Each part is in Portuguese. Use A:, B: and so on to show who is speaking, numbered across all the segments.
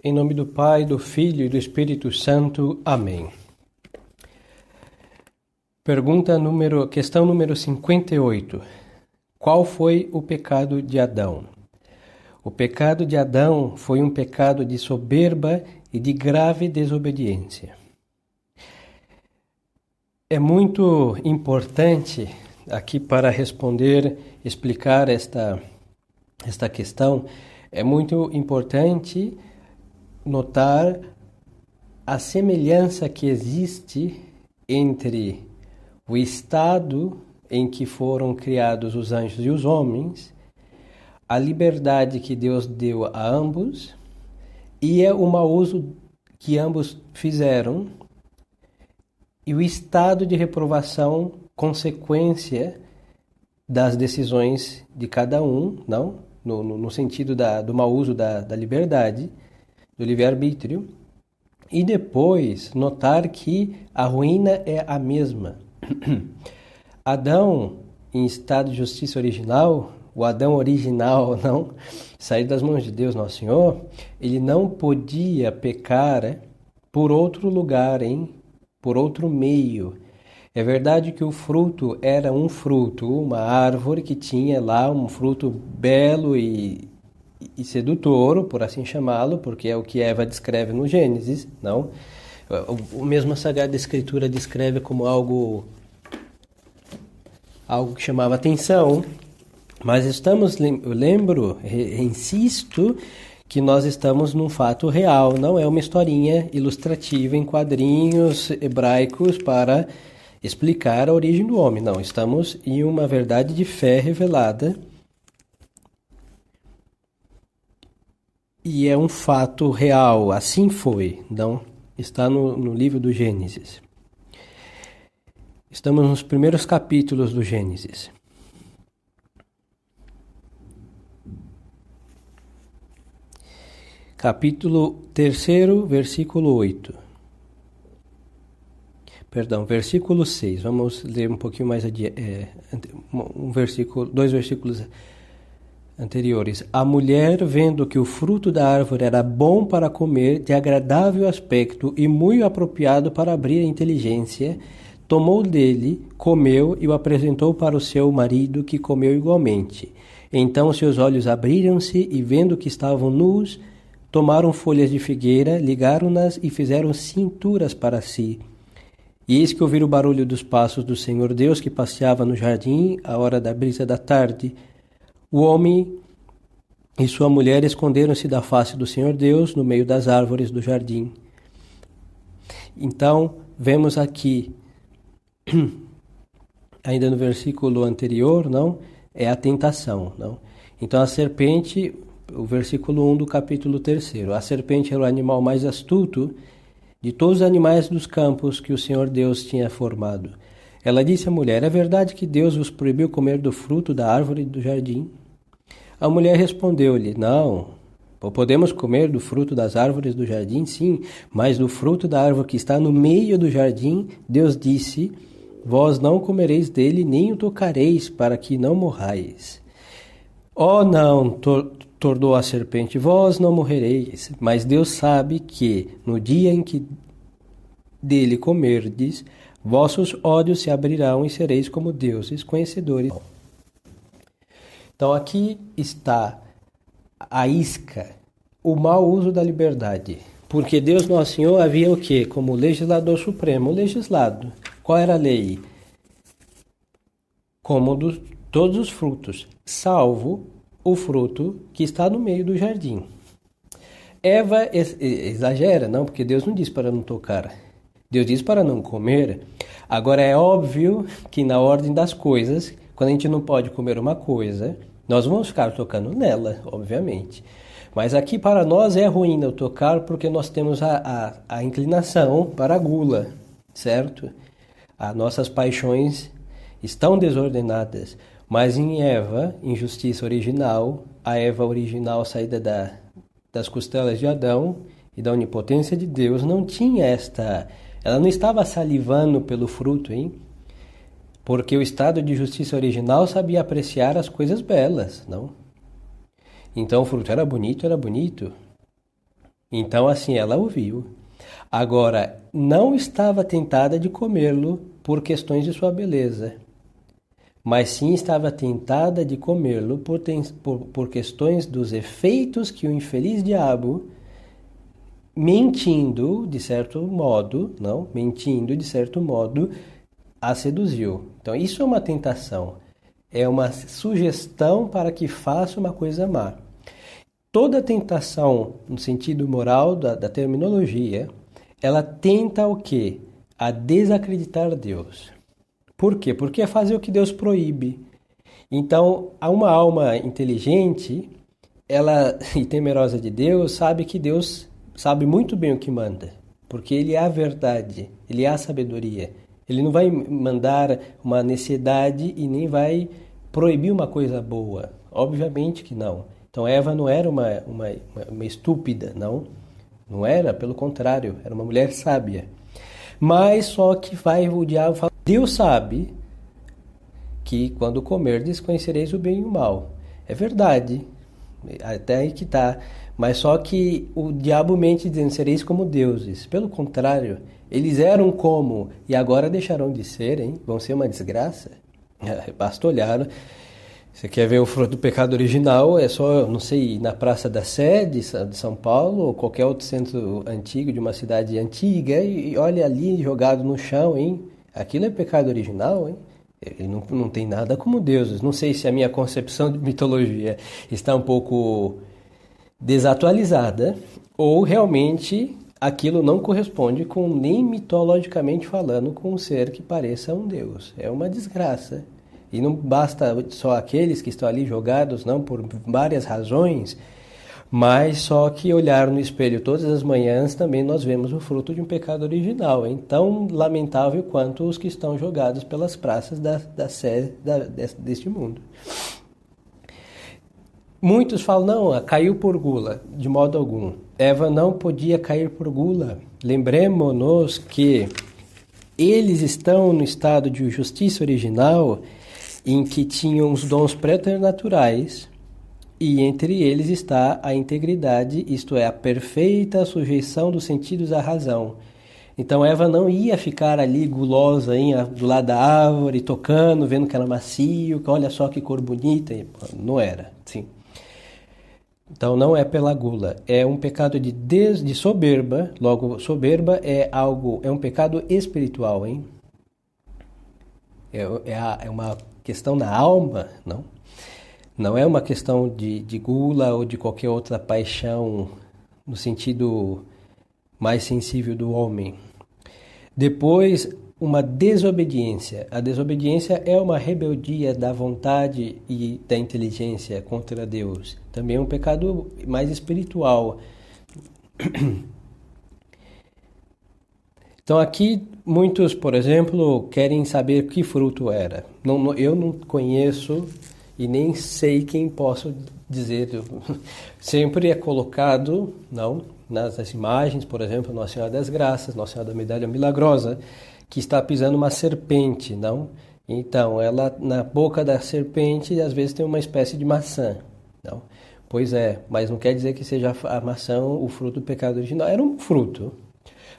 A: Em nome do Pai, do Filho e do Espírito Santo. Amém. Questão número 58. Qual foi o pecado de Adão? O pecado de Adão foi um pecado de soberba e de grave desobediência. É muito importante aqui para explicar esta questão, é muito importante notar a semelhança que existe entre o estado em que foram criados os anjos e os homens, a liberdade que Deus deu a ambos e o mau uso que ambos fizeram e o estado de reprovação consequência das decisões de cada um, não? No sentido do mau uso da liberdade, do livre-arbítrio, e depois notar que a ruína é a mesma. Adão, em estado de justiça original, o Adão original, não, sair das mãos de Deus Nosso Senhor, ele não podia pecar por outro lugar, por outro meio. É verdade que o fruto era um fruto, uma árvore que tinha lá um fruto belo e sedutor, por assim chamá-lo, porque é o que Eva descreve no Gênesis, não? O mesmo a Sagrada Escritura descreve como algo que chamava atenção, mas insisto, que nós estamos num fato real, não é uma historinha ilustrativa em quadrinhos hebraicos para explicar a origem do homem, não, estamos em uma verdade de fé revelada e é um fato real, assim foi, não? Está no livro do Gênesis. Estamos nos primeiros capítulos do Gênesis. Capítulo 3, versículo 8. Perdão, versículo 6. Vamos ler um pouquinho mais adiante. Dois versículos anteriores. A mulher, vendo que o fruto da árvore era bom para comer, de agradável aspecto e muito apropriado para abrir a inteligência, tomou dele, comeu e o apresentou para o seu marido, que comeu igualmente. Então seus olhos abriram-se e, vendo que estavam nus, tomaram folhas de figueira, ligaram-nas e fizeram cinturas para si. E eis que ouviram o barulho dos passos do Senhor Deus, que passeava no jardim, à hora da brisa da tarde. O homem e sua mulher esconderam-se da face do Senhor Deus no meio das árvores do jardim. Então, vemos aqui, ainda no versículo anterior, não? É a tentação, não? Então, a serpente, o versículo 1 do capítulo 3, a serpente era o animal mais astuto de todos os animais dos campos que o Senhor Deus tinha formado. Ela disse à mulher: é verdade que Deus vos proibiu comer do fruto da árvore do jardim? A mulher respondeu-lhe: não, podemos comer do fruto das árvores do jardim, sim, mas do fruto da árvore que está no meio do jardim, Deus disse: vós não comereis dele, nem o tocareis, para que não morrais. Oh, não, tornou a serpente, vós não morrereis, mas Deus sabe que, no dia em que dele comerdes, vossos olhos se abrirão e sereis como deuses, conhecedores. Então aqui está a isca, o mau uso da liberdade. Porque Deus Nosso Senhor havia o quê? Como legislador supremo, legislado. Qual era a lei? Como todos os frutos, salvo o fruto que está no meio do jardim. Eva exagera, não, porque Deus não diz para não tocar. Deus diz para não comer. Agora é óbvio que na ordem das coisas, quando a gente não pode comer uma coisa, nós vamos ficar tocando nela, obviamente. Mas aqui para nós é ruim não tocar porque nós temos a inclinação para a gula, certo? As nossas paixões estão desordenadas. Mas em Eva, em justiça original, a Eva original saída das costelas de Adão e da onipotência de Deus, não tinha ela não estava salivando pelo fruto, hein? Porque o estado de justiça original sabia apreciar as coisas belas, não? Então o fruto era bonito, Então, assim, ela ouviu. Agora, não estava tentada de comê-lo por questões de sua beleza, mas sim estava tentada de comê-lo por questões dos efeitos que o infeliz diabo, mentindo de certo modo, não, mentindo de certo modo, a seduziu. Então, isso é uma tentação, é uma sugestão para que faça uma coisa má. Toda tentação, no sentido moral da terminologia, ela tenta o quê? A desacreditar Deus. Por quê? Porque é fazer o que Deus proíbe. Então, uma alma inteligente, ela e temerosa de Deus, sabe que Deus sabe muito bem o que manda, porque Ele é a verdade, Ele é a sabedoria. Ele não vai mandar uma necessidade e nem vai proibir uma coisa boa. Obviamente que não. Então, Eva não era uma estúpida, não. Não era, pelo contrário, era uma mulher sábia. Mas só que vai o diabo falar, Deus sabe que quando comerdes conhecereis o bem e o mal. É verdade, até aí que está. Mas só que o diabo mente dizendo, sereis como deuses. Pelo contrário, eles eram como, e agora deixarão de ser, hein? Vão ser uma desgraça. Basta olhar. Você quer ver o fruto do pecado original, é só, não sei, na Praça da Sé de São Paulo, ou qualquer outro centro antigo de uma cidade antiga, e olha ali jogado no chão, hein? Aquilo é pecado original, hein? Ele não tem nada como deuses. Não sei se a minha concepção de mitologia está um pouco desatualizada, ou realmente aquilo não corresponde com, nem mitologicamente falando, com um ser que pareça um deus. É uma desgraça. E não basta só aqueles que estão ali jogados, não, por várias razões, mas só que olhar no espelho todas as manhãs também nós vemos o fruto de um pecado original, hein? Tão lamentável quanto os que estão jogados pelas praças da sé deste mundo. Muitos falam, não, caiu por gula, de modo algum. Eva não podia cair por gula. Lembremos-nos que eles estão no estado de justiça original, em que tinham os dons preternaturais, e entre eles está a integridade, isto é, a perfeita sujeição dos sentidos à razão. Então Eva não ia ficar ali gulosa, hein, do lado da árvore, tocando, vendo que era macio, que olha só que cor bonita. Não era, sim. Então não é pela gula, é um pecado de soberba. Logo, soberba é um pecado espiritual, hein? É uma questão da alma, não? Não é uma questão de gula ou de qualquer outra paixão no sentido mais sensível do homem. Depois, uma desobediência. A desobediência é uma rebeldia da vontade e da inteligência contra Deus. Também é um pecado mais espiritual. Então aqui muitos, por exemplo, querem saber que fruto era. Eu não conheço e nem sei quem posso dizer. Sempre é colocado, não, nas imagens, por exemplo, Nossa Senhora das Graças, Nossa Senhora da Medalha Milagrosa, que está pisando uma serpente, não? Então, ela na boca da serpente às vezes tem uma espécie de maçã, não? Pois é, mas não quer dizer que seja a maçã o fruto do pecado original. Era um fruto.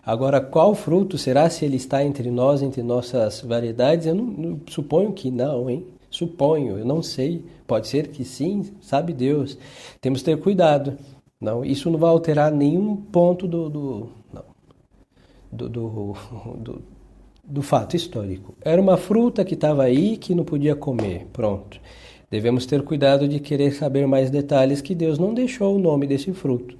A: Agora, qual fruto será, se ele está entre nós, entre nossas variedades? Eu não suponho que não, hein? Suponho, eu não sei. Pode ser que sim, sabe Deus. Temos que ter cuidado. Não, isso não vai alterar nenhum ponto do fato histórico. Era uma fruta que estava aí que não podia comer. Pronto. Devemos ter cuidado de querer saber mais detalhes, que Deus não deixou o nome desse fruto.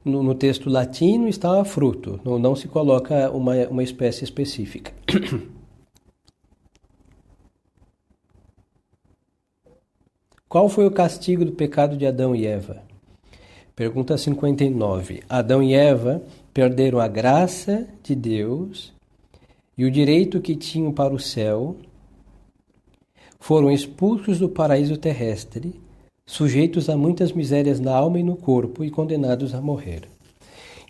A: No texto latino está fruto, não se coloca uma espécie específica. Qual foi o castigo do pecado de Adão e Eva? Pergunta 59. Adão e Eva perderam a graça de Deus e o direito que tinham para o céu, foram expulsos do paraíso terrestre, sujeitos a muitas misérias na alma e no corpo e condenados a morrer.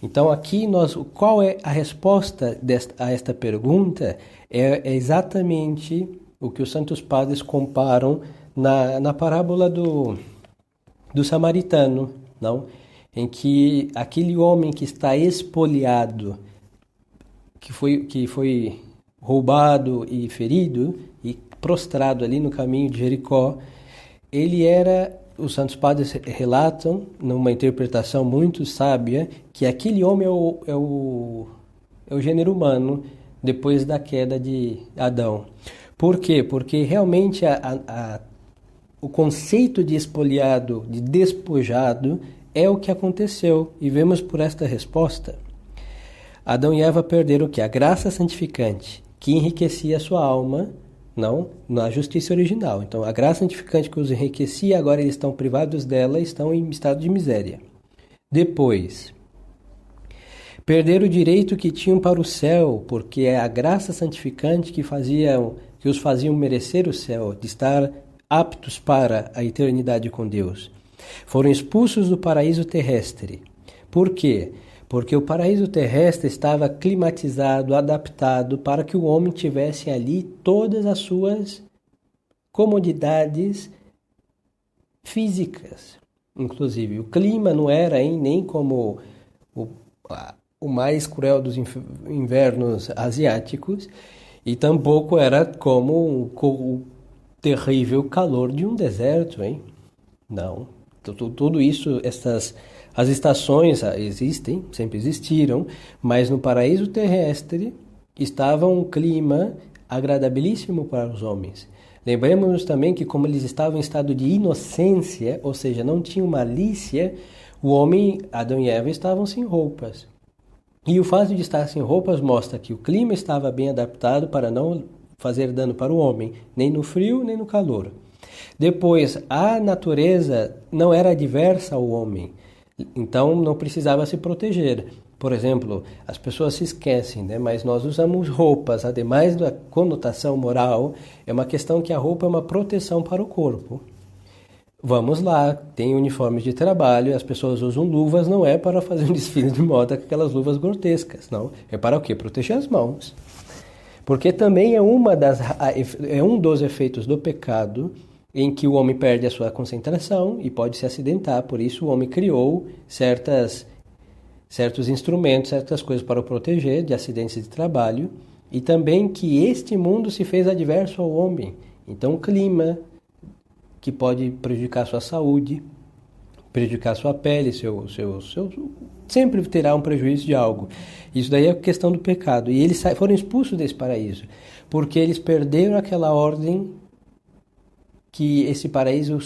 A: Então aqui qual é a resposta a esta pergunta? É exatamente o que os santos padres comparam na parábola do samaritano, não? em que aquele homem que está espoliado, que foi roubado e ferido e prostrado ali no caminho de Jericó, ele era, os santos padres relatam, numa interpretação muito sábia, que aquele homem é o gênero humano depois da queda de Adão. Por quê? Porque realmente o conceito de espoliado, de despojado, é o que aconteceu. E vemos por esta resposta. Adão e Eva perderam o quê? A graça santificante, que enriquecia a sua alma, não na justiça original. Então, a graça santificante que os enriquecia, agora eles estão privados dela, estão em estado de miséria. Depois, perderam o direito que tinham para o céu, porque é a graça santificante que os faziam merecer o céu, de estar aptos para a eternidade com Deus. Foram expulsos do paraíso terrestre. Por quê? Porque o paraíso terrestre estava climatizado, adaptado para que o homem tivesse ali todas as suas comodidades físicas. Inclusive, o clima não era nem como o mais cruel dos invernos asiáticos, e tampouco era como o terrível calor de um deserto, hein? Não. Tudo isso, as estações existem, sempre existiram, mas no paraíso terrestre estava um clima agradabilíssimo para os homens. Lembremos-nos também que, como eles estavam em estado de inocência, ou seja, não tinham malícia, o homem, Adão e Eva, estavam sem roupas. E o fato de estar sem roupas mostra que o clima estava bem adaptado para não fazer dano para o homem, nem no frio, nem no calor. Depois, a natureza não era adversa ao homem, então não precisava se proteger. Por exemplo, as pessoas se esquecem, né? Mas nós usamos roupas, ademais da conotação moral, é uma questão que a roupa é uma proteção para o corpo. Vamos lá, tem uniformes de trabalho, as pessoas usam luvas, não é para fazer um desfile de moda com aquelas luvas grotescas, não. É para o quê? Proteger as mãos. Porque também é um dos efeitos do pecado, em que o homem perde a sua concentração e pode se acidentar. Por isso o homem criou certos instrumentos, certas coisas para o proteger de acidentes de trabalho, e também que este mundo se fez adverso ao homem. Então o clima, que pode prejudicar a sua saúde, prejudicar a sua pele, sempre terá um prejuízo de algo. Isso daí é questão do pecado. E eles foram expulsos desse paraíso, porque eles perderam aquela ordem que esse paraíso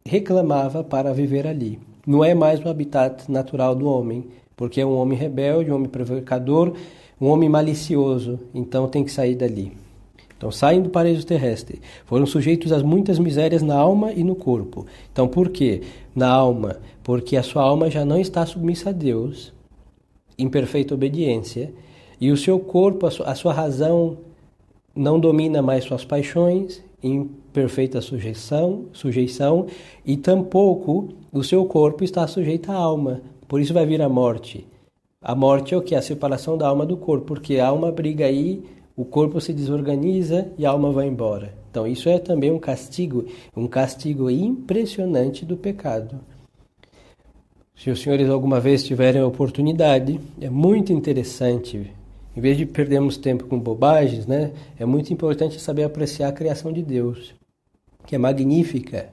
A: reclamava para viver ali. Não é mais o habitat natural do homem, porque é um homem rebelde, um homem provocador, um homem malicioso, então tem que sair dali. Então saem do paraíso terrestre, foram sujeitos a muitas misérias na alma e no corpo. Então por quê? Na alma, porque a sua alma já não está submissa a Deus, em perfeita obediência, e o seu corpo, a sua razão, não domina mais suas paixões, em perfeita sujeição, e tampouco o seu corpo está sujeito à alma. Por isso vai vir a morte. A morte é o que? A separação da alma do corpo, porque a alma briga aí, o corpo se desorganiza e a alma vai embora. Então isso é também um castigo impressionante do pecado. Se os senhores alguma vez tiverem a oportunidade, é muito interessante. Em vez de perdermos tempo com bobagens, né, é muito importante saber apreciar a criação de Deus, que é magnífica.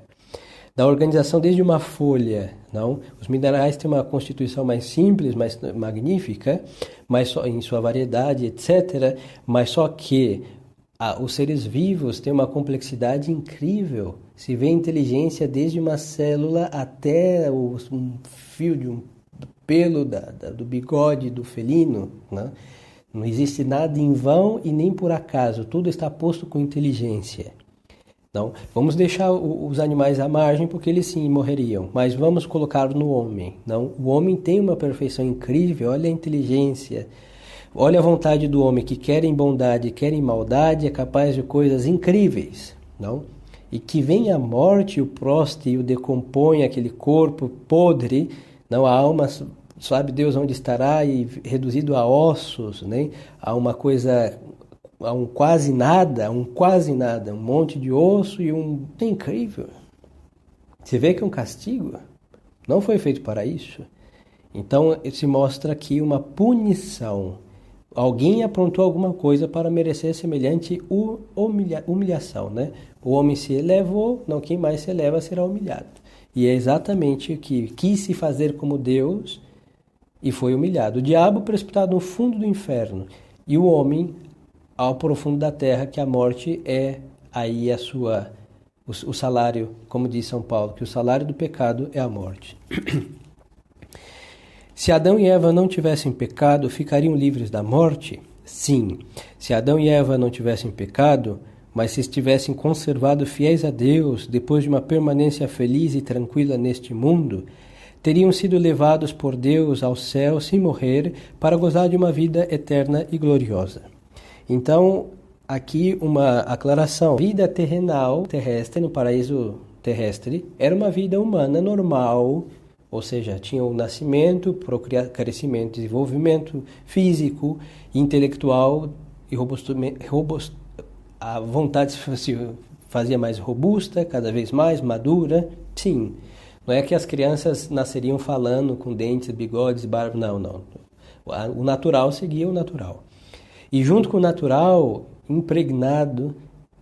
A: Da organização desde uma folha, não? Os minerais têm uma constituição mais simples, mais magnífica, mas só em sua variedade, etc. Mas só que os seres vivos têm uma complexidade incrível. Se vê inteligência desde uma célula até um fio do pelo do bigode do felino, né? Não existe nada em vão e nem por acaso, tudo está posto com inteligência. Não, vamos deixar os animais à margem porque eles sim morreriam, mas vamos colocar no homem. Não, o homem tem uma perfeição incrível, olha a inteligência, olha a vontade do homem que quer em bondade, quer em maldade, é capaz de coisas incríveis. Não? E que vem a morte, o proste e o decompõe aquele corpo podre, não, a alma sabe Deus onde estará e reduzido a ossos, né? A uma coisa, a um quase nada, um monte de osso e é incrível. Você vê que é um castigo, não foi feito para isso. Então, se mostra aqui uma punição. Alguém aprontou alguma coisa para merecer semelhante humilhação, né? O homem se elevou, não, quem mais se eleva será humilhado. E é exatamente o que quis se fazer como Deus e foi humilhado. O diabo precipitado no fundo do inferno e o homem ao profundo da terra, que a morte é aí o salário, como diz São Paulo, que o salário do pecado é a morte. Se Adão e Eva não tivessem pecado, ficariam livres da morte? Sim. Se Adão e Eva não tivessem pecado, mas se estivessem conservados fiéis a Deus, depois de uma permanência feliz e tranquila neste mundo, teriam sido levados por Deus ao céu sem morrer, para gozar de uma vida eterna e gloriosa. Então, aqui uma aclaração. A vida terrenal, terrestre, no paraíso terrestre, era uma vida humana normal, ou seja, tinha o nascimento, crescimento, desenvolvimento físico, intelectual e a vontade se fazia mais robusta, cada vez mais madura. Sim, não é que as crianças nasceriam falando com dentes, bigodes, barba, não. O natural seguia o natural. E junto com o natural, impregnado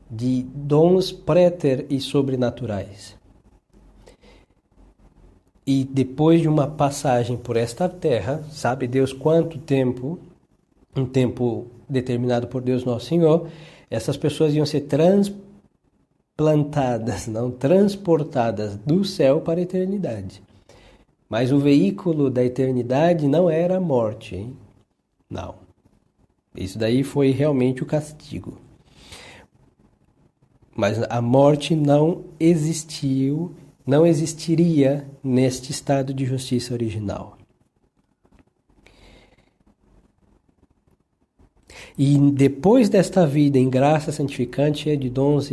A: de dons préter e sobrenaturais. E depois de uma passagem por esta terra, sabe Deus quanto tempo, um tempo determinado por Deus Nosso Senhor, essas pessoas iam ser transplantadas, não transportadas do céu para a eternidade. Mas o veículo da eternidade não era a morte, hein? Não. Isso daí foi realmente o castigo. Mas a morte não existiria neste estado de justiça original. E depois desta vida em graça santificante, cheia de dons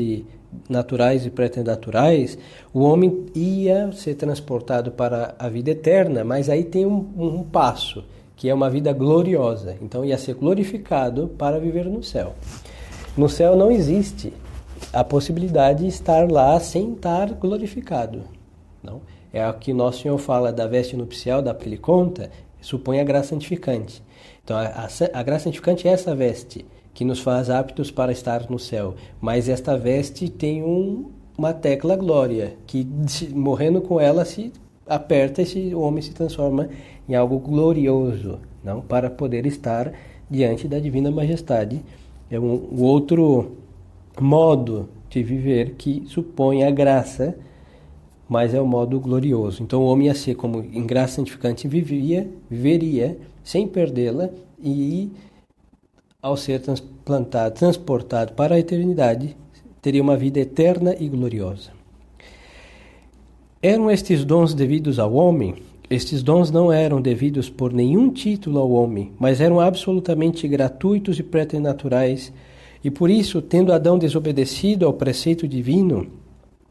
A: naturais e preternaturais, o homem ia ser transportado para a vida eterna, mas aí tem um passo, que é uma vida gloriosa. Então ia ser glorificado para viver no céu. No céu não existe a possibilidade de estar lá sem estar glorificado. Não? É o que Nosso Senhor fala da veste nupcial, da que ele conta, supõe a graça santificante. Então a graça santificante é essa veste que nos faz aptos para estar no céu. Mas esta veste tem uma tecla glória, que morrendo com ela se aperta e o homem se transforma em algo glorioso, não? Para poder estar diante da divina majestade. É um outro modo de viver que supõe a graça, mas é o modo glorioso. Então o homem ia ser como em graça santificante viveria sem perdê-la e ao ser transportado para a eternidade, teria uma vida eterna e gloriosa. Eram estes dons devidos ao homem? Estes dons não eram devidos por nenhum título ao homem, mas eram absolutamente gratuitos e preternaturais. E por isso, tendo Adão desobedecido ao preceito divino,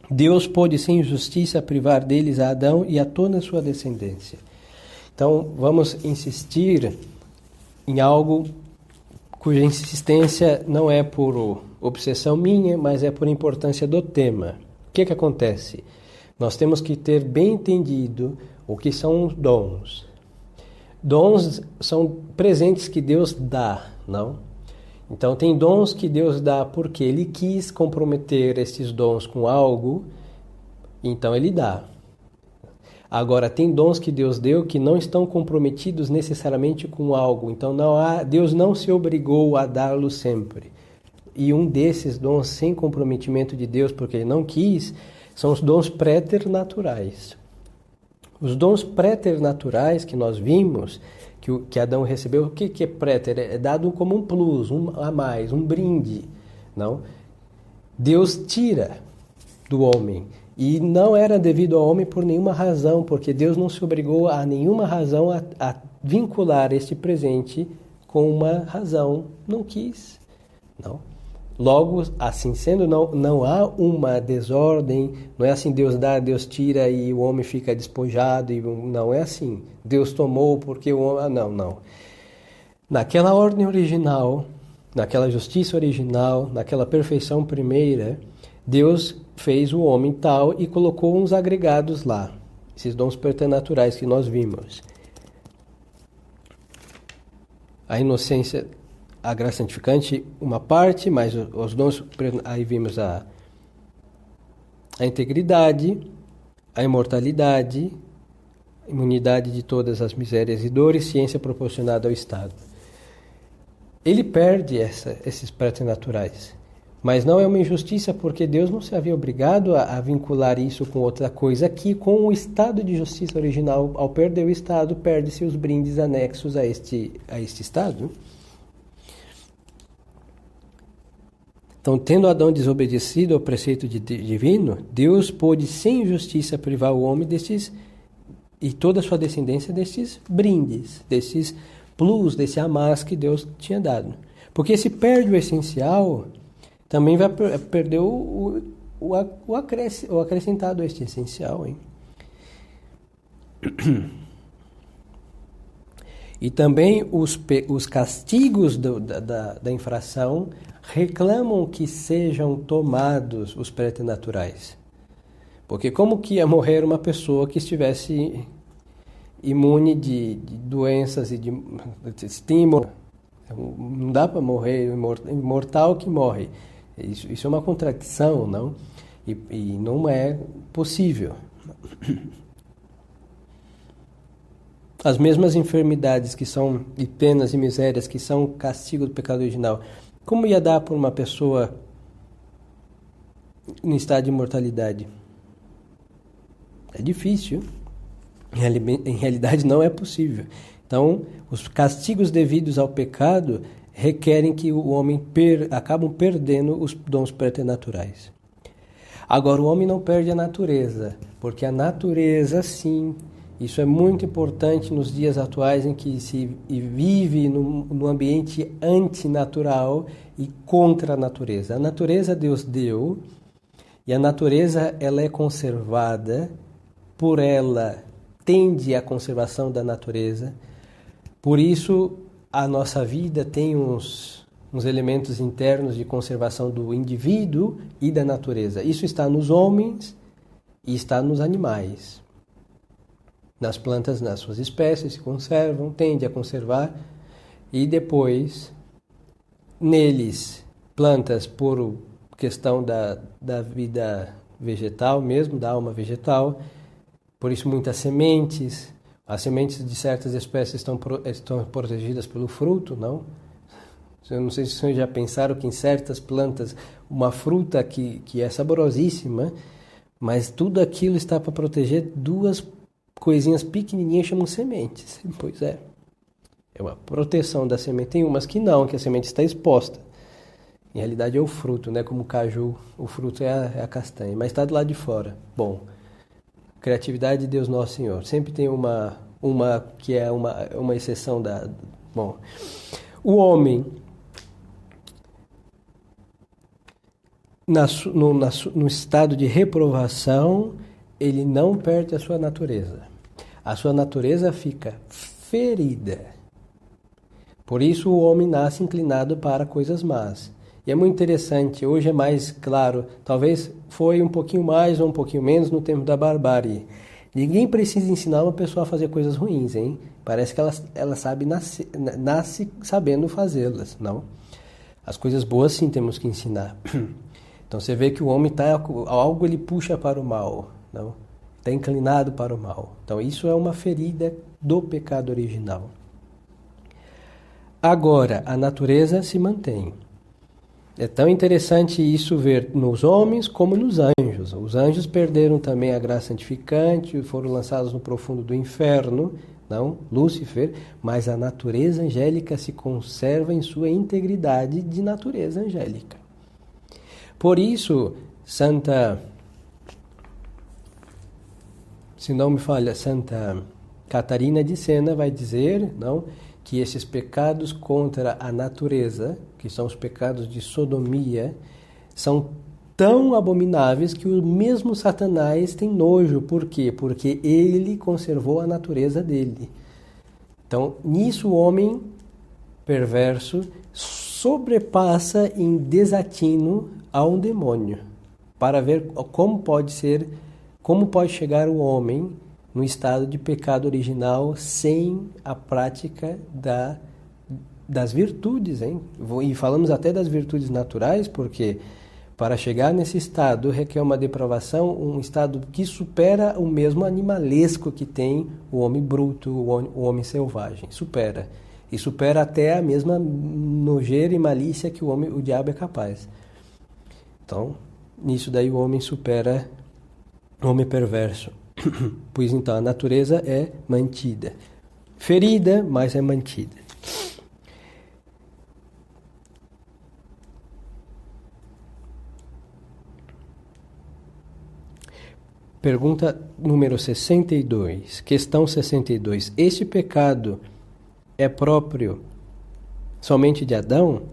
A: Deus pôde sem injustiça privar deles a Adão e a toda a sua descendência. Então, vamos insistir em algo cuja insistência não é por obsessão minha, mas é por importância do tema. O que acontece? Nós temos que ter bem entendido o que são os dons. Dons são presentes que Deus dá, não? Então, tem dons que Deus dá porque Ele quis comprometer esses dons com algo, então Ele dá. Agora, tem dons que Deus deu que não estão comprometidos necessariamente com algo, então Deus não se obrigou a dá-los sempre. E um desses dons sem comprometimento de Deus, porque Ele não quis, são os dons preternaturais. Os dons preternaturais que nós vimos, que Adão recebeu, o que é préter? É dado como um plus, a mais, um brinde. Não? Deus tira do homem. E não era devido ao homem por nenhuma razão, porque Deus não se obrigou a nenhuma razão a vincular este presente com uma razão. Não quis. Não? Logo, assim sendo, não há uma desordem, não é assim Deus dá, Deus tira e o homem fica despojado, não é assim. Deus tomou porque o homem... Não. Naquela ordem original, naquela justiça original, naquela perfeição primeira, Deus fez o homem tal e colocou uns agregados lá, esses dons preternaturais que nós vimos. a inocência, a graça santificante, uma parte, mas os dons, aí vimos a integridade, a imortalidade, imunidade de todas as misérias e dores, ciência proporcionada ao Estado. Ele perde esses preternaturais, mas não é uma injustiça porque Deus não se havia obrigado a vincular isso com outra coisa aqui, com o estado de justiça original. Ao perder o estado, perde-se os brindes anexos a este estado. Então, tendo Adão desobedecido ao preceito divino, Deus pôde sem injustiça privar o homem destes e toda a sua descendência destes brindes, desses plus, desse a mais que Deus tinha dado. Porque se perde o essencial, também vai perder o acrescentado a este essencial. Hein? E também os castigos da infração reclamam que sejam tomados os preternaturais. Porque como que ia morrer uma pessoa que estivesse imune de doenças e de estímulo? Não dá para morrer, imortal que morre. Isso é uma contradição, não? E não é possível. As mesmas enfermidades que são, e penas e misérias que são castigo do pecado original, como ia dar para uma pessoa em estado de imortalidade? É difícil. Em realidade não é possível. Então, os castigos devidos ao pecado requerem que o homem acabam perdendo os dons preternaturais. Agora, o homem não perde a natureza, porque a natureza, sim, isso é muito importante nos dias atuais em que se vive num ambiente antinatural e contra a natureza. A natureza Deus deu, e a natureza ela é conservada, por ela tende à conservação da natureza. Por isso, a nossa vida tem uns elementos internos de conservação do indivíduo e da natureza. Isso está nos homens e está nos animais. Nas plantas, nas suas espécies, se conservam, tende a conservar. E depois, neles, plantas por questão da vida vegetal mesmo, da alma vegetal. Por isso, muitas sementes. As sementes de certas espécies estão protegidas pelo fruto, não? Eu não sei se vocês já pensaram que em certas plantas, uma fruta que é saborosíssima, mas tudo aquilo está para proteger duas coisinhas pequenininhas, chamam sementes. Pois é. É uma proteção da semente. Tem umas que não, que a semente está exposta. Em realidade é o fruto, né? Como o caju, o fruto é a castanha, mas está do lado de fora. Bom, criatividade de Deus Nosso Senhor. Sempre tem uma que é uma exceção da... Bom, o homem, no estado de reprovação, ele não perde a sua natureza. A sua natureza fica ferida. Por isso o homem nasce inclinado para coisas más. E é muito interessante, hoje é mais claro, talvez foi um pouquinho mais ou um pouquinho menos no tempo da barbárie. Ninguém precisa ensinar uma pessoa a fazer coisas ruins, hein? Parece que ela sabe nasce sabendo fazê-las, não? As coisas boas sim temos que ensinar. Então você vê que o homem algo ele puxa para o mal, não? Está inclinado para o mal. Então isso é uma ferida do pecado original. Agora, a natureza se mantém. É tão interessante isso ver nos homens como nos anjos. Os anjos perderam também a graça santificante, foram lançados no profundo do inferno, não, Lúcifer, mas a natureza angélica se conserva em sua integridade de natureza angélica. Por isso, Santa Catarina de Sena vai dizer, não, que esses pecados contra a natureza, que são os pecados de sodomia, são tão abomináveis que o mesmo Satanás tem nojo. Por quê? Porque ele conservou a natureza dele. Então, nisso o homem perverso sobrepassa em desatino a um demônio, para ver como pode chegar o homem no estado de pecado original sem a prática das virtudes, hein? E falamos até das virtudes naturais, porque para chegar nesse estado requer uma depravação, um estado que supera o mesmo animalesco que tem o homem bruto, o homem selvagem. Supera. E supera até a mesma nojeira e malícia que o diabo é capaz. Então, nisso daí o homem supera o homem perverso. Pois então, a natureza é mantida. Ferida, mas é mantida. Pergunta número 62, questão 62. Este pecado é próprio somente de Adão?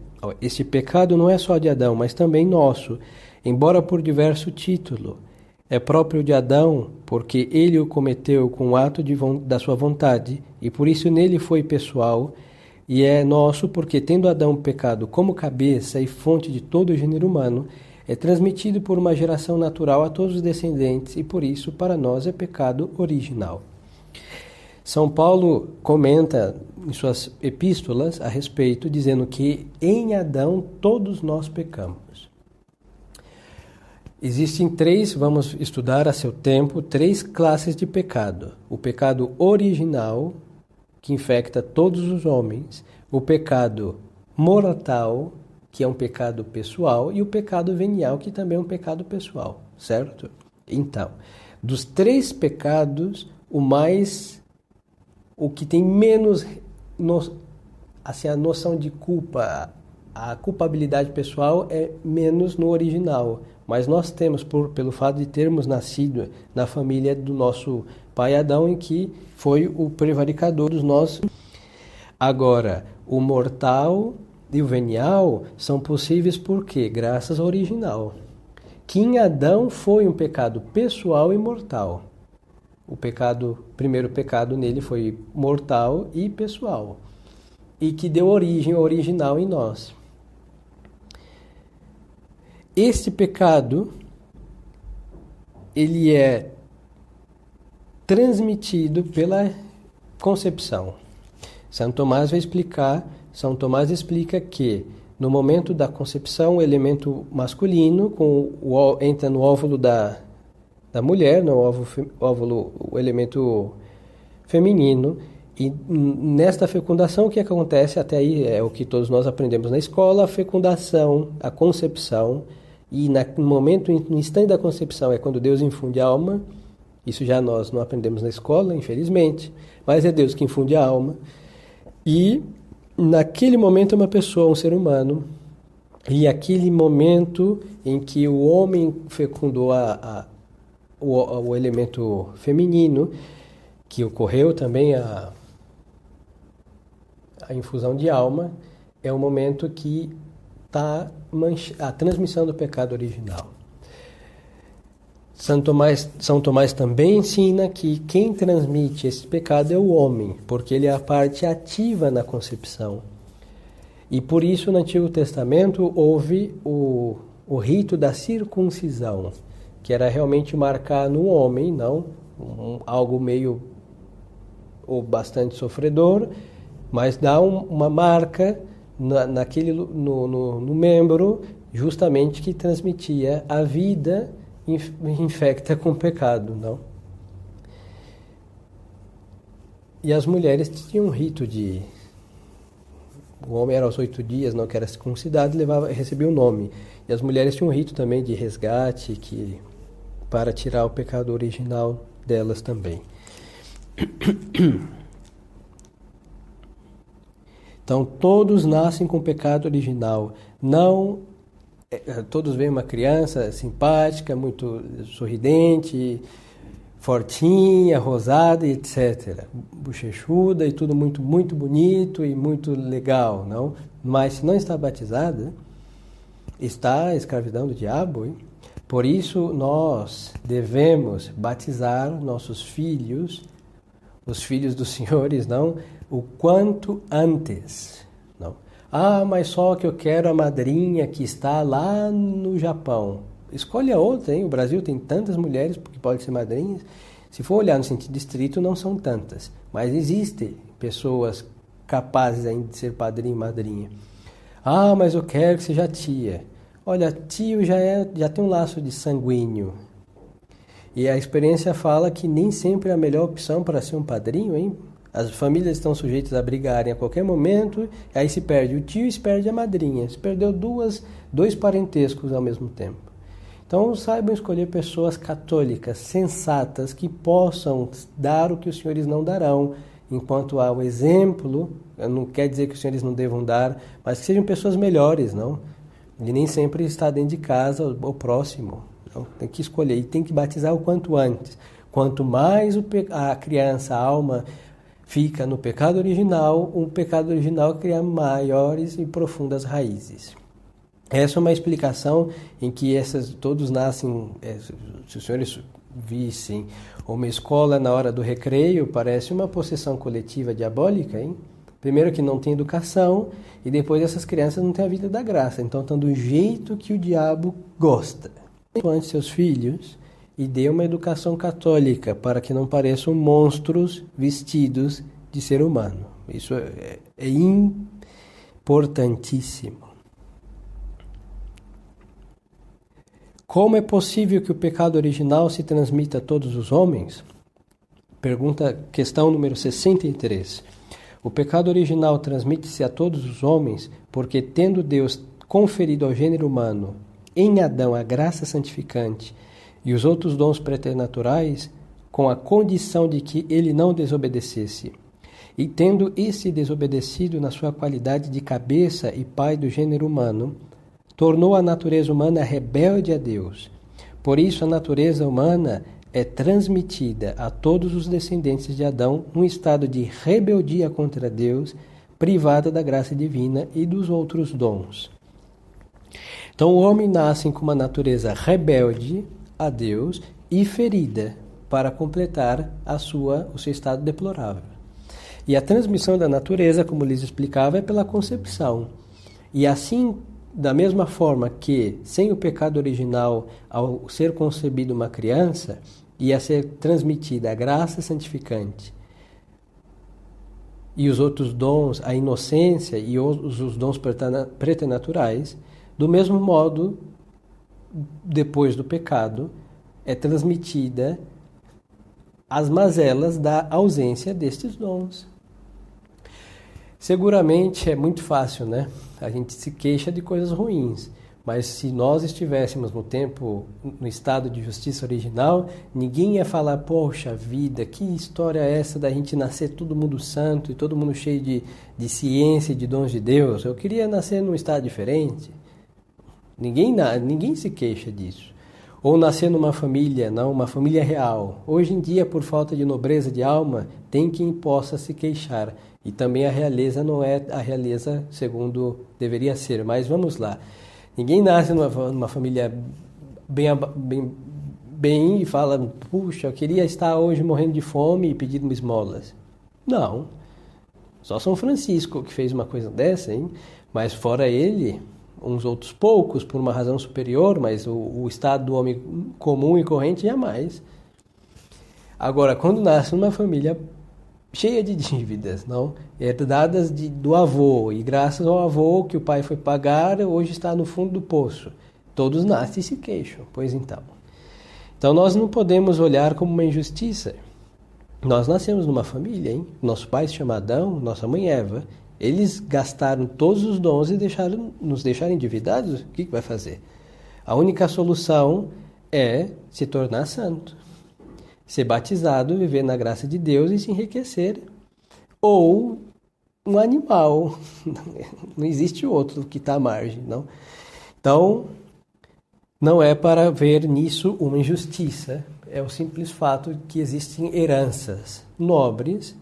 A: Este pecado não é só de Adão, mas também nosso, embora por diverso título. É próprio de Adão, porque ele o cometeu com o ato da sua vontade, e por isso nele foi pessoal, e é nosso, porque tendo Adão pecado como cabeça e fonte de todo o gênero humano, é transmitido por uma geração natural a todos os descendentes, e por isso para nós é pecado original. São Paulo comenta em suas epístolas a respeito, dizendo que em Adão todos nós pecamos. Existem vamos estudar a seu tempo, 3 classes de pecado. O pecado original, que infecta todos os homens, o pecado mortal, que é um pecado pessoal, e o pecado venial, que também é um pecado pessoal, certo? Então, dos 3 pecados, o que tem menos a noção de culpa, a culpabilidade pessoal é menos no original. Mas nós temos, pelo fato de termos nascido na família do nosso pai Adão, em que foi o prevaricador dos nossos. Agora, o mortal e o venial são possíveis por quê? Graças ao original. Que em Adão foi um pecado pessoal e mortal. O primeiro pecado nele foi mortal e pessoal. E que deu origem ao original em nós. Este pecado, ele é transmitido pela concepção. São Tomás explica que no momento da concepção, o elemento masculino entra no óvulo da mulher, no óvulo, o elemento feminino, e nesta fecundação o que acontece, até aí é o que todos nós aprendemos na escola, a fecundação, a concepção, e no instante da concepção é quando Deus infunde a alma. Isso já nós não aprendemos na escola, infelizmente, mas é Deus que infunde a alma. E naquele momento é uma pessoa, um ser humano, e aquele momento em que o homem fecundou o elemento feminino, que ocorreu também a infusão de alma, é o momento que está a transmissão do pecado original. São Tomás também ensina que quem transmite esse pecado é o homem, porque ele é a parte ativa na concepção. E por isso no Antigo Testamento houve o rito da circuncisão, que era realmente marcar no homem, não algo meio ou bastante sofredor, mas dá uma marca no membro, justamente que transmitia a vida infecta com o pecado, não? E as mulheres tinham um rito o homem era aos 8 dias, não que era circuncidado, recebia o nome. E as mulheres tinham um rito também de resgate, para tirar o pecado original delas também. Então, todos nascem com o pecado original. Todos veem uma criança simpática, muito sorridente, fortinha, rosada, etc. Bochechuda e tudo muito, muito bonito e muito legal, não? Mas se não está batizada, está a escravidão do diabo, hein? Por isso nós devemos batizar nossos filhos, os filhos dos senhores, não? O quanto antes, não? Mas só que eu quero a madrinha que está lá no Japão. Escolha outra, hein? O Brasil tem tantas mulheres que podem ser madrinhas. Se for olhar no sentido estrito, não são tantas. Mas existem pessoas capazes ainda de ser padrinho e madrinha. Ah, mas eu quero que seja tia. Olha, tio já tem um laço de sanguíneo. E a experiência fala que nem sempre é a melhor opção para ser um padrinho, hein? As famílias estão sujeitas a brigarem a qualquer momento, aí se perde o tio e se perde a madrinha. Se perdeu dois parentescos ao mesmo tempo. Então saibam escolher pessoas católicas, sensatas, que possam dar o que os senhores não darão. Enquanto há o exemplo, não quer dizer que os senhores não devam dar, mas que sejam pessoas melhores, não? E nem sempre está dentro de casa ou próximo. Não? Tem que escolher e tem que batizar o quanto antes. Quanto mais a criança, a alma, fica no pecado original, o pecado original cria maiores e profundas raízes. Essa é uma explicação em que todos nascem, se os senhores vissem uma escola na hora do recreio, parece uma possessão coletiva diabólica, hein? Primeiro que não tem educação e depois essas crianças não têm a vida da graça, então estão do jeito que o diabo gosta. Ante seus filhos e dê uma educação católica para que não pareçam monstros vestidos de ser humano. Isso é importantíssimo. Como é possível que o pecado original se transmita a todos os homens? Questão número 63. O pecado original transmite-se a todos os homens porque, tendo Deus conferido ao gênero humano, em Adão, a graça santificante e os outros dons preternaturais, com a condição de que ele não desobedecesse, e tendo esse desobedecido na sua qualidade de cabeça e pai do gênero humano, tornou a natureza humana rebelde a Deus. Por isso, a natureza humana é transmitida a todos os descendentes de Adão num estado de rebeldia contra Deus, privada da graça divina e dos outros dons. Então, o homem nasce com uma natureza rebelde a Deus e ferida para completar o seu estado deplorável. E a transmissão da natureza, como Liz explicava, é pela concepção. E assim, da mesma forma que, sem o pecado original, ao ser concebida uma criança, ia ser transmitida a graça santificante e os outros dons, a inocência e os dons preternaturais, do mesmo modo, depois do pecado, é transmitida as mazelas da ausência destes dons. Seguramente é muito fácil, né? A gente se queixa de coisas ruins, mas se nós estivéssemos no estado de justiça original, ninguém ia falar, poxa vida, que história é essa da gente nascer todo mundo santo e todo mundo cheio de ciência e de dons de Deus? Eu queria nascer num estado diferente. Ninguém se queixa disso. Ou nascer numa família, não, uma família real. Hoje em dia, por falta de nobreza de alma, tem quem possa se queixar. E também a realeza não é a realeza segundo deveria ser. Mas vamos lá. Ninguém nasce numa família bem e fala, puxa, eu queria estar hoje morrendo de fome e pedindo esmolas. Não. Só São Francisco que fez uma coisa dessa, hein? Mas fora ele, uns outros poucos, por uma razão superior, mas o estado do homem comum e corrente jamais. Agora, quando nasce numa família cheia de dívidas, não? Herdadas do avô, e graças ao avô que o pai foi pagar, hoje está no fundo do poço. Todos nascem e se queixam, pois então. Então nós não podemos olhar como uma injustiça. Nós nascemos numa família, hein? Nosso pai se chama Adão, nossa mãe Eva. Eles gastaram todos os dons e nos deixaram endividados. O que vai fazer? A única solução é se tornar santo. Ser batizado, viver na graça de Deus e se enriquecer. Ou um animal. Não existe outro que está à margem, não? Então, não é para ver nisso uma injustiça. É o simples fato de que existem heranças nobres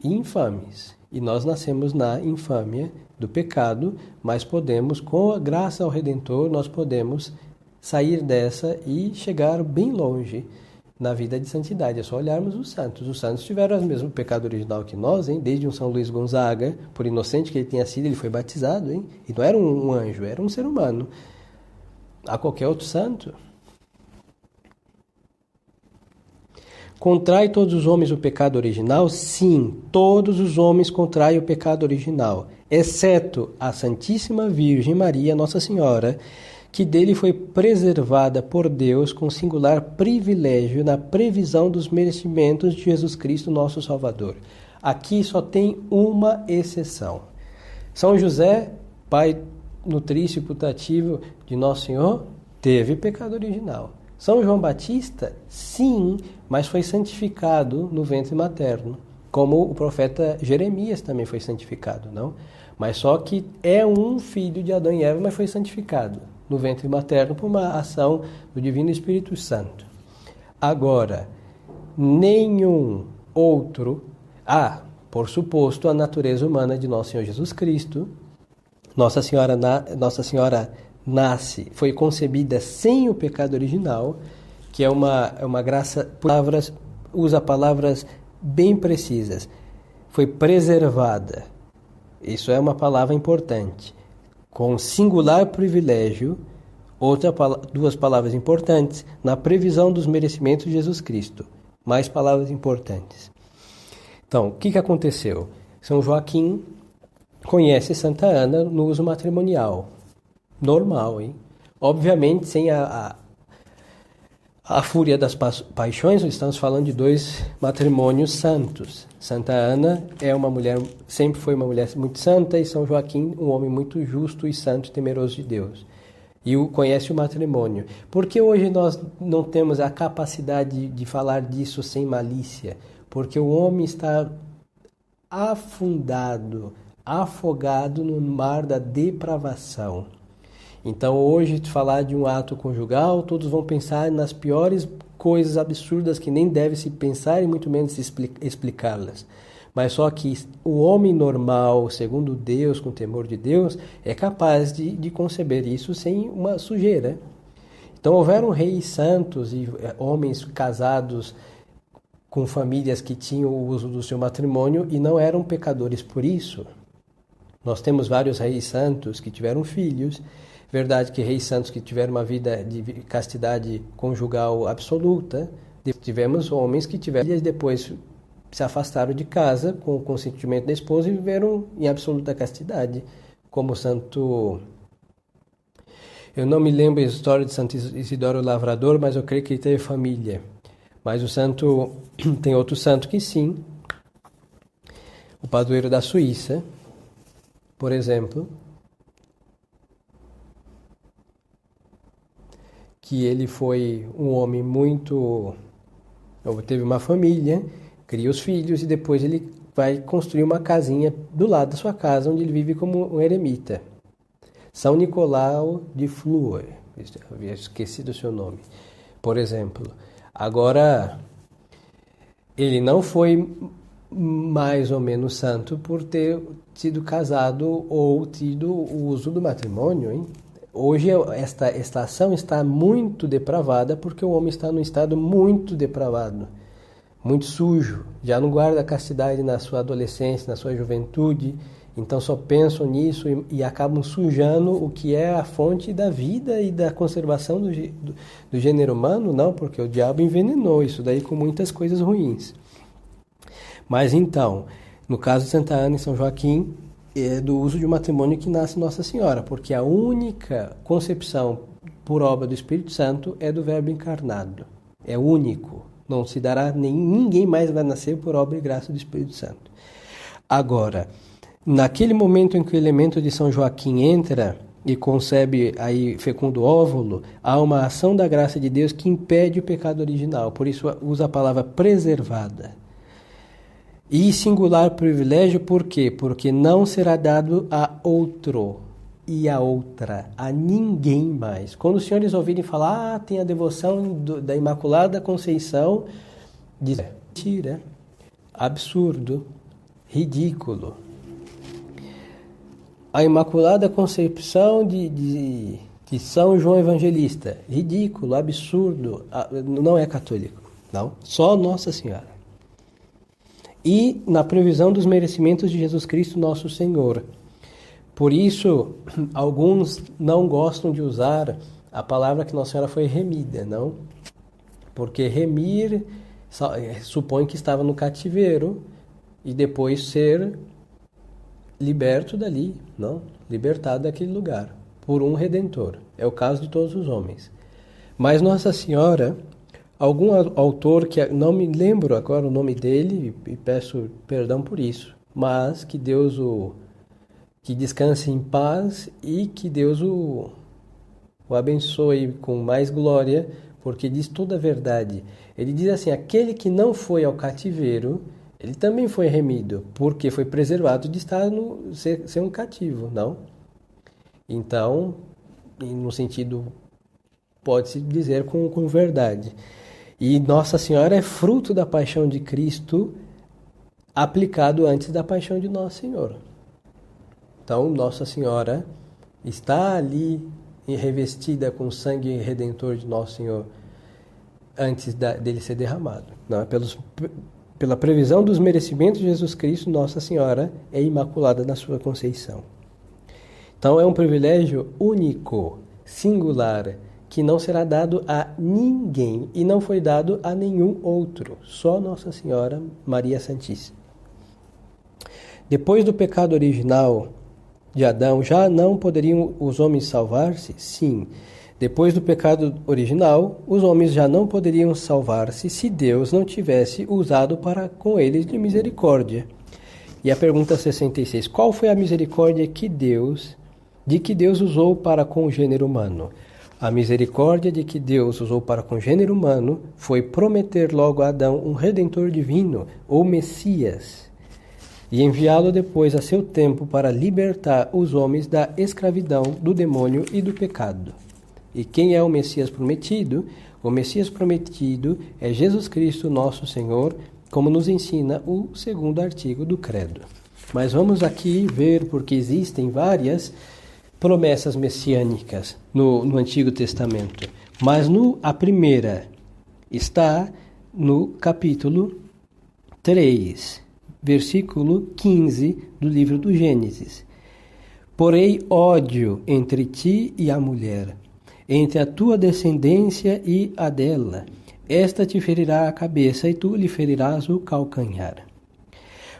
A: e infames. E nós nascemos na infâmia do pecado, mas podemos, com a graça ao Redentor, nós podemos sair dessa e chegar bem longe na vida de santidade. É só olharmos os santos. Os santos tiveram o mesmo pecado original que nós, hein? Desde um São Luís Gonzaga, por inocente que ele tenha sido, ele foi batizado, hein? E não era um anjo, era um ser humano. A qualquer outro santo. Contrai todos os homens o pecado original? Sim, todos os homens contraem o pecado original, exceto a Santíssima Virgem Maria, Nossa Senhora, que dele foi preservada por Deus com singular privilégio na previsão dos merecimentos de Jesus Cristo, nosso Salvador. Aqui só tem uma exceção. São José, pai nutrício e putativo de Nosso Senhor, teve pecado original. São João Batista, sim, mas foi santificado no ventre materno, como o profeta Jeremias também foi santificado, não? Mas só que é um filho de Adão e Eva, mas foi santificado no ventre materno por uma ação do Divino Espírito Santo. Agora, nenhum outro, por suposto, a natureza humana de Nosso Senhor Jesus Cristo, Nossa Senhora nasce, foi concebida sem o pecado original, que é uma graça, usa palavras bem precisas. Foi preservada. Isso é uma palavra importante. Com singular privilégio, duas palavras importantes, na previsão dos merecimentos de Jesus Cristo. Mais palavras importantes. Então, o que aconteceu? São Joaquim conhece Santa Ana no uso matrimonial. Normal, hein? Obviamente, sem a fúria das paixões, estamos falando de dois matrimônios santos. Santa Ana sempre foi uma mulher muito santa, e São Joaquim, um homem muito justo e santo e temeroso de Deus. E conhece o matrimônio. Por que hoje nós não temos a capacidade de falar disso sem malícia? Porque o homem está afogado no mar da depravação. Então, hoje, falar de um ato conjugal, todos vão pensar nas piores coisas absurdas que nem deve se pensar e muito menos explicá-las. Mas só que o homem normal, segundo Deus, com temor de Deus, é capaz de conceber isso sem uma sujeira. Então, houveram reis santos e homens casados com famílias que tinham o uso do seu matrimônio e não eram pecadores por isso. Nós temos vários reis santos que tiveram filhos. Verdade que reis santos que tiveram uma vida de castidade conjugal absoluta. Tivemos homens que tiveram filhas, depois se afastaram de casa com o consentimento da esposa e viveram em absoluta castidade, como o santo... Eu não me lembro a história de Santo Isidoro Lavrador, mas eu creio que ele teve família. Mas o santo... Tem outro santo que sim. O padroeiro da Suíça, por exemplo, que ele foi um homem muito... Teve uma família, cria os filhos e depois ele vai construir uma casinha do lado da sua casa, onde ele vive como um eremita. São Nicolau de Flúor, havia esquecido o seu nome, por exemplo. Agora, ele não foi mais ou menos santo por ter sido casado ou tido o uso do matrimônio, hein? Hoje esta estação está muito depravada porque o homem está num estado muito depravado, muito sujo, já não guarda a castidade na sua adolescência, na sua juventude, então só pensam nisso e acabam sujando o que é a fonte da vida e da conservação do gênero humano, não, porque o diabo envenenou isso daí com muitas coisas ruins. Mas então, no caso de Santa Ana e São Joaquim, é do uso de um matrimônio que nasce Nossa Senhora, porque a única concepção por obra do Espírito Santo é do Verbo encarnado. É único. Não se dará, ninguém mais vai nascer por obra e graça do Espírito Santo. Agora, naquele momento em que o elemento de São Joaquim entra e concebe aí fecundo óvulo, há uma ação da graça de Deus que impede o pecado original. Por isso usa a palavra preservada. E singular privilégio, por quê? Porque não será dado a outro e a outra, a ninguém mais. Quando os senhores ouvirem falar, tem a devoção da Imaculada Conceição, diz, mentira, absurdo, ridículo. A Imaculada Concepção de São João Evangelista, ridículo, absurdo, não é católico, não, só Nossa Senhora. E na previsão dos merecimentos de Jesus Cristo, nosso Senhor. Por isso, alguns não gostam de usar a palavra que Nossa Senhora foi remida, não? Porque remir supõe que estava no cativeiro e depois ser liberto dali, não? Libertado daquele lugar por um Redentor. É o caso de todos os homens. Mas Nossa Senhora, algum autor, que não me lembro agora o nome dele, e peço perdão por isso, mas que Deus que descanse em paz e que Deus o abençoe com mais glória, porque diz toda a verdade. Ele diz assim, aquele que não foi ao cativeiro, ele também foi remido, porque foi preservado de estar ser um cativo, não? Então, no sentido, pode-se dizer com verdade. E Nossa Senhora é fruto da paixão de Cristo aplicado antes da paixão de Nosso Senhor. Então, Nossa Senhora está ali revestida com o sangue redentor de Nosso Senhor antes dele ser derramado. Não, pela previsão dos merecimentos de Jesus Cristo, Nossa Senhora é imaculada na sua conceição. Então, é um privilégio único, singular, que não será dado a ninguém e não foi dado a nenhum outro, só Nossa Senhora Maria Santíssima. Depois do pecado original de Adão, já não poderiam os homens salvar-se? Sim. Depois do pecado original, os homens já não poderiam salvar-se se Deus não tivesse usado para com eles de misericórdia. E a pergunta 66, qual foi a misericórdia de que Deus usou para com o gênero humano? A misericórdia de que Deus usou para com o gênero humano foi prometer logo a Adão um Redentor divino, ou Messias, e enviá-lo depois a seu tempo para libertar os homens da escravidão, do demônio e do pecado. E quem é o Messias prometido? O Messias prometido é Jesus Cristo, nosso Senhor, como nos ensina o segundo artigo do Credo. Mas vamos aqui ver, porque existem várias promessas messiânicas no Antigo Testamento. Mas a primeira está no capítulo 3, versículo 15 do livro do Gênesis. Porém, ódio entre ti e a mulher, entre a tua descendência e a dela. Esta te ferirá a cabeça e tu lhe ferirás o calcanhar.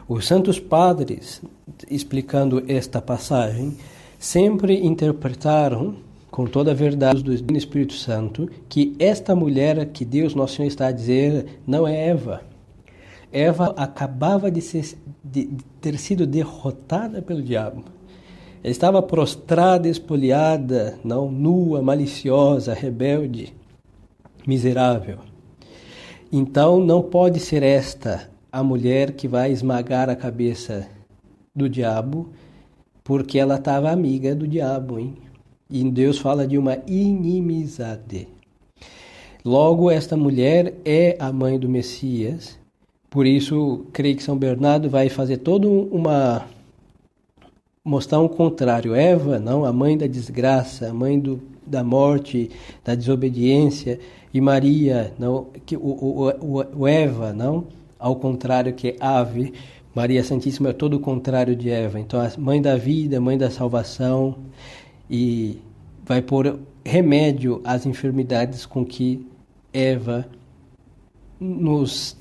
A: Os santos padres, explicando esta passagem, sempre interpretaram, com toda a verdade do Espírito Santo, que esta mulher que Deus Nosso Senhor está a dizer não é Eva. Eva acabava de ter sido derrotada pelo diabo. Ela estava prostrada, espoliada, nua, maliciosa, rebelde, miserável. Então não pode ser esta a mulher que vai esmagar a cabeça do diabo, porque ela estava amiga do diabo, hein? E Deus fala de uma inimizade. Logo, esta mulher é a mãe do Messias. Por isso, creio que São Bernardo vai fazer mostrar um contrário. Eva, não, a mãe da desgraça, a mãe da morte, da desobediência. E Maria, não, o Eva, não, ao contrário que ave. Maria Santíssima é todo o contrário de Eva. Então, a mãe da vida, mãe da salvação, e vai pôr remédio às enfermidades com que Eva nos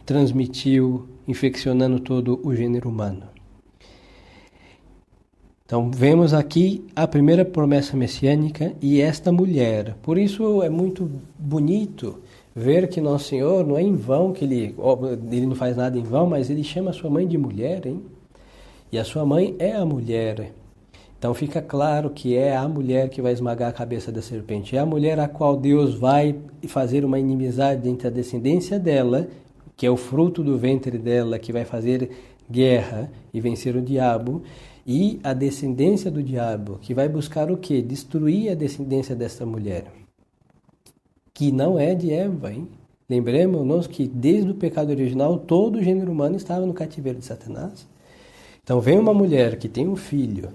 A: transmitiu, infeccionando todo o gênero humano. Então, vemos aqui a primeira promessa messiânica e esta mulher. Por isso é muito bonito ver que Nosso Senhor não é em vão, que ele não faz nada em vão, mas ele chama a sua mãe de mulher, hein? E a sua mãe é a mulher. Então fica claro que é a mulher que vai esmagar a cabeça da serpente. É a mulher a qual Deus vai fazer uma inimizade entre a descendência dela, que é o fruto do ventre dela, que vai fazer guerra e vencer o diabo, e a descendência do diabo, que vai buscar o quê? Destruir a descendência dessa mulher, que não é de Eva, hein? Lembremos-nos que desde o pecado original todo o gênero humano estava no cativeiro de Satanás. Então vem uma mulher que tem um filho,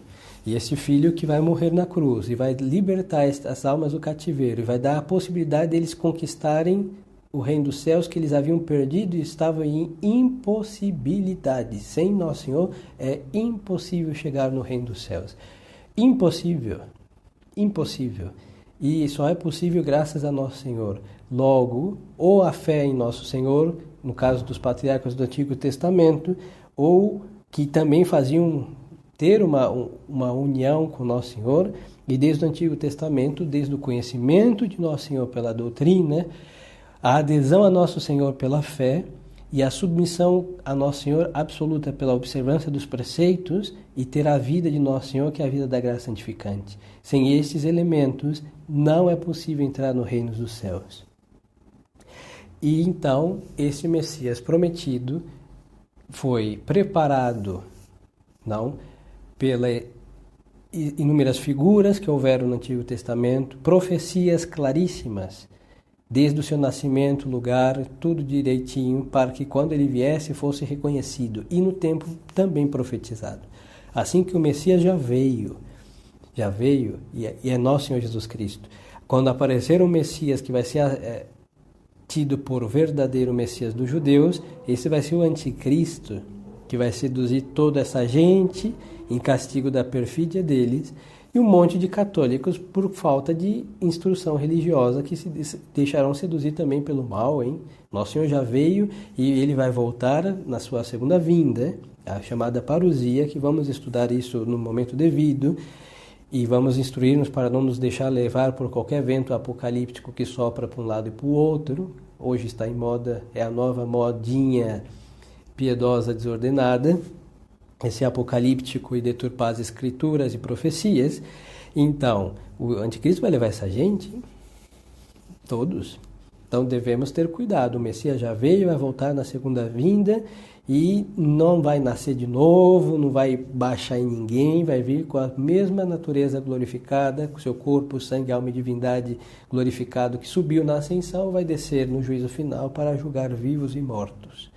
A: e esse filho que vai morrer na cruz, e vai libertar as almas do cativeiro, e vai dar a possibilidade deles conquistarem o reino dos céus que eles haviam perdido e estavam em impossibilidade. Sem Nosso Senhor é impossível chegar no reino dos céus. Impossível. Impossível. E só é possível graças a Nosso Senhor. Logo, ou a fé em Nosso Senhor, no caso dos patriarcas do Antigo Testamento, ou que também faziam ter uma união com Nosso Senhor, e desde o Antigo Testamento, desde o conhecimento de Nosso Senhor pela doutrina, a adesão a Nosso Senhor pela fé e a submissão a Nosso Senhor absoluta pela observância dos preceitos e ter a vida de Nosso Senhor, que é a vida da graça santificante. Sem estes elementos, não é possível entrar no reino dos céus. E então, esse Messias prometido foi preparado, não, pelas inúmeras figuras que houveram no Antigo Testamento, profecias claríssimas, desde o seu nascimento, lugar, tudo direitinho, para que quando ele viesse fosse reconhecido, e no tempo também profetizado. Assim que o Messias já veio, e é nosso Senhor Jesus Cristo. Quando aparecer o Messias, que vai ser tido por verdadeiro Messias dos judeus, esse vai ser o anticristo, que vai seduzir toda essa gente em castigo da perfídia deles, e um monte de católicos por falta de instrução religiosa que se deixarão seduzir também pelo mal, hein? Nosso Senhor já veio e ele vai voltar na sua segunda vinda, a chamada parousia, que vamos estudar isso no momento devido, e vamos instruir-nos para não nos deixar levar por qualquer vento apocalíptico que sopra para um lado e para o outro. Hoje está em moda, é a nova modinha piedosa desordenada, esse apocalíptico e deturpar as escrituras e profecias. Então, o anticristo vai levar essa gente, todos. Então devemos ter cuidado. O Messias já veio, vai voltar na segunda vinda e não vai nascer de novo, não vai baixar em ninguém, vai vir com a mesma natureza glorificada, com seu corpo, sangue, alma e divindade glorificado que subiu na ascensão, vai descer no juízo final para julgar vivos e mortos.